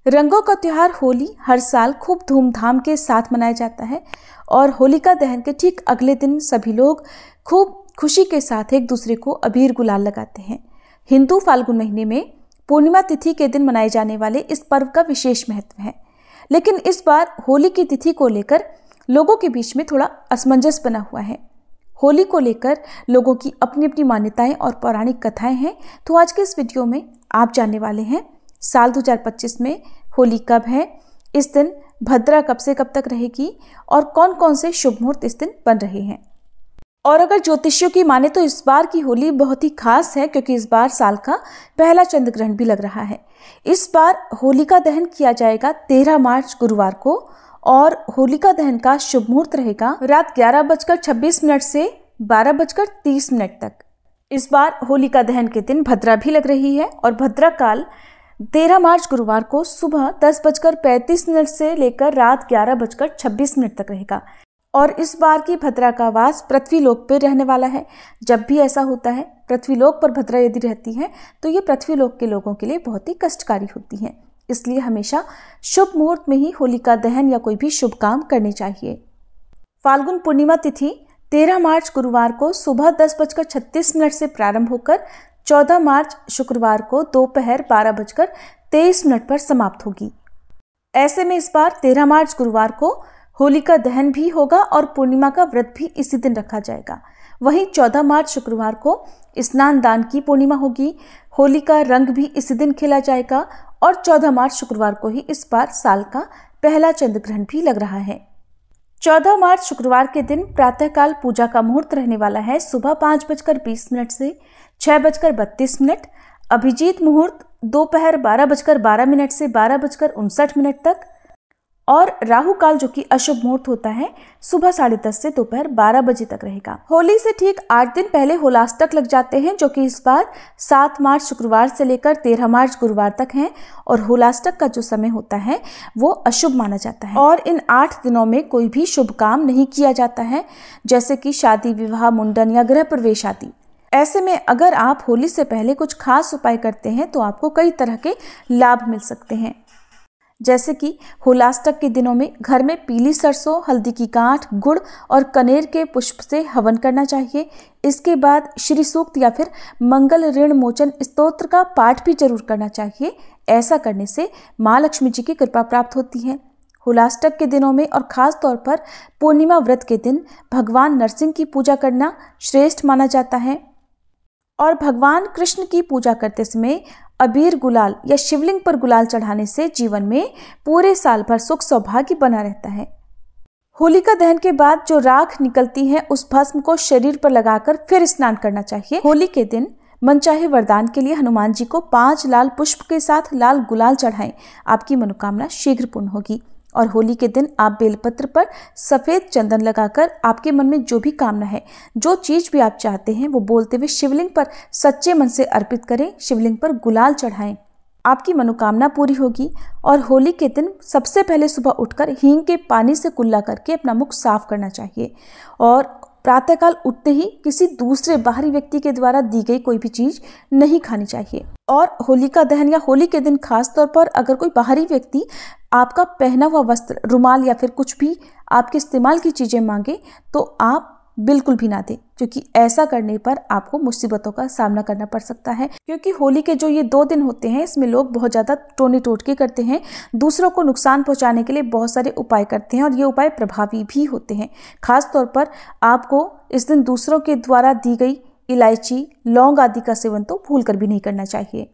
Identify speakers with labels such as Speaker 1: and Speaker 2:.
Speaker 1: रंगों का त्योहार होली हर साल खूब धूमधाम के साथ मनाया जाता है और होलिका दहन के ठीक अगले दिन सभी लोग खूब खुशी के साथ एक दूसरे को अबीर गुलाल लगाते हैं। हिंदू फाल्गुन महीने में पूर्णिमा तिथि के दिन मनाए जाने वाले इस पर्व का विशेष महत्व है, लेकिन इस बार होली की तिथि को लेकर लोगों के बीच में थोड़ा असमंजस बना हुआ है। होली को लेकर लोगों की अपनी अपनी मान्यताएं और पौराणिक कथाएं हैं, तो आज के इस वीडियो में आप जानने वाले हैं साल 2025 में होली कब है, इस दिन भद्रा कब से कब तक रहेगी और कौन कौन से शुभ मुहूर्त इस दिन बन रहे हैं। और अगर ज्योतिषियों की माने तो इस बार की होली बहुत ही खास है, क्योंकि इस बार साल का पहला चंद्र ग्रहण भी लग रहा है। इस बार होलिका दहन किया जाएगा 13 मार्च गुरुवार को और होलिका दहन का शुभ मुहूर्त रहेगा रात 11:26 से 12:30 तक। इस बार होलिका दहन के दिन भद्रा भी लग रही है और भद्रा काल 13 मार्च गुरुवार को सुबह 10:35 से लेकर रात 11:26 तक रहेगा। और इस बार की भद्रा का वास पृथ्वीलोक पर रहने वाला है। जब भी ऐसा होता है, पृथ्वीलोक पर भद्रा यदि रहती है तो ये पृथ्वीलोक के लोगों के लिए बहुत ही कष्टकारी होती है, इसलिए हमेशा शुभ मुहूर्त में ही होलिका दहन या कोई भी शुभ काम करने चाहिए। फाल्गुन पूर्णिमा तिथि 13 मार्च गुरुवार को सुबह 10:36 से प्रारंभ होकर 14 मार्च शुक्रवार को दोपहर 12:23 पर समाप्त होगी। ऐसे में इस बार 13 मार्च गुरुवार को होलिका दहन भी होगा और पूर्णिमा का व्रत भी इसी दिन रखा जाएगा। वहीं 14 मार्च शुक्रवार को स्नान दान की पूर्णिमा होगी। होली का रंग भी इसी दिन खेला जाएगा और 14 मार्च शुक्रवार को ही इस बार साल का पहला चंद्र ग्रहण भी लग रहा है। 14 मार्च शुक्रवार के दिन प्रातःकाल पूजा का मुहूर्त रहने वाला है सुबह 5:20 से 6:32। अभिजीत मुहूर्त दोपहर 12:12 से 12:59 तक और राहु काल जो कि अशुभ मुहूर्त होता है सुबह 10:30 से दोपहर 12 बजे तक रहेगा। होली से ठीक 8 दिन पहले होलाष्टक लग जाते हैं, जो कि इस बार 7 मार्च शुक्रवार से लेकर 13 मार्च गुरुवार तक है और होलाष्टक का जो समय होता है वो अशुभ माना जाता है और इन 8 दिनों में कोई भी शुभ काम नहीं किया जाता है, जैसे कि शादी, विवाह, मुंडन या गृह प्रवेश आदि। ऐसे में अगर आप होली से पहले कुछ खास उपाय करते हैं तो आपको कई तरह के लाभ मिल सकते हैं, जैसे कि होलाष्टक के दिनों में घर में पीली सरसों, हल्दी की गांठ, गुड़ और कनेर के पुष्प से हवन करना चाहिए। इसके बाद श्री सूक्त या फिर मंगल ऋण मोचन स्तोत्र का पाठ भी जरूर करना चाहिए। ऐसा करने से माँ लक्ष्मी जी की कृपा प्राप्त होती है। होलाष्टक के दिनों में और खास तौर पर पूर्णिमा व्रत के दिन भगवान नरसिंह की पूजा करना श्रेष्ठ माना जाता है और भगवान कृष्ण की पूजा करते समय अबीर गुलाल या शिवलिंग पर गुलाल चढ़ाने से जीवन में पूरे साल भर सुख सौभाग्य बना रहता है। होलिका दहन के बाद जो राख निकलती है उस भस्म को शरीर पर लगाकर फिर स्नान करना चाहिए। होली के दिन मनचाहे वरदान के लिए हनुमान जी को 5 लाल पुष्प के साथ लाल गुलाल चढ़ाएं, आपकी मनोकामना शीघ्र पूर्ण होगी। और होली के दिन आप बेलपत्र पर सफेद चंदन लगाकर आपके मन में जो भी कामना है, जो चीज भी आप चाहते हैं, वो बोलते हुए शिवलिंग पर सच्चे मन से अर्पित करें, शिवलिंग पर गुलाल चढ़ाएं, आपकी मनोकामना पूरी होगी। और होली के दिन सबसे पहले सुबह उठकर हींग के पानी से कुल्ला करके अपना मुख साफ करना चाहिए और प्रातःकाल उठते ही किसी दूसरे बाहरी व्यक्ति के द्वारा दी गई कोई भी चीज नहीं खानी चाहिए। और होलिका दहन या होली के दिन खास तौर पर अगर कोई बाहरी व्यक्ति आपका पहना हुआ वस्त्र, रुमाल या फिर कुछ भी आपके इस्तेमाल की चीजें मांगे तो आप बिल्कुल भी ना दें, क्योंकि ऐसा करने पर आपको मुसीबतों का सामना करना पड़ सकता है। क्योंकि होली के जो ये 2 दिन होते हैं इसमें लोग बहुत ज़्यादा टोने टोटके करते हैं, दूसरों को नुकसान पहुंचाने के लिए बहुत सारे उपाय करते हैं और ये उपाय प्रभावी भी होते हैं। खास तौर पर आपको इस दिन दूसरों के द्वारा दी गई इलायची, लौंग आदि का सेवन तो भूल कर भी नहीं करना चाहिए।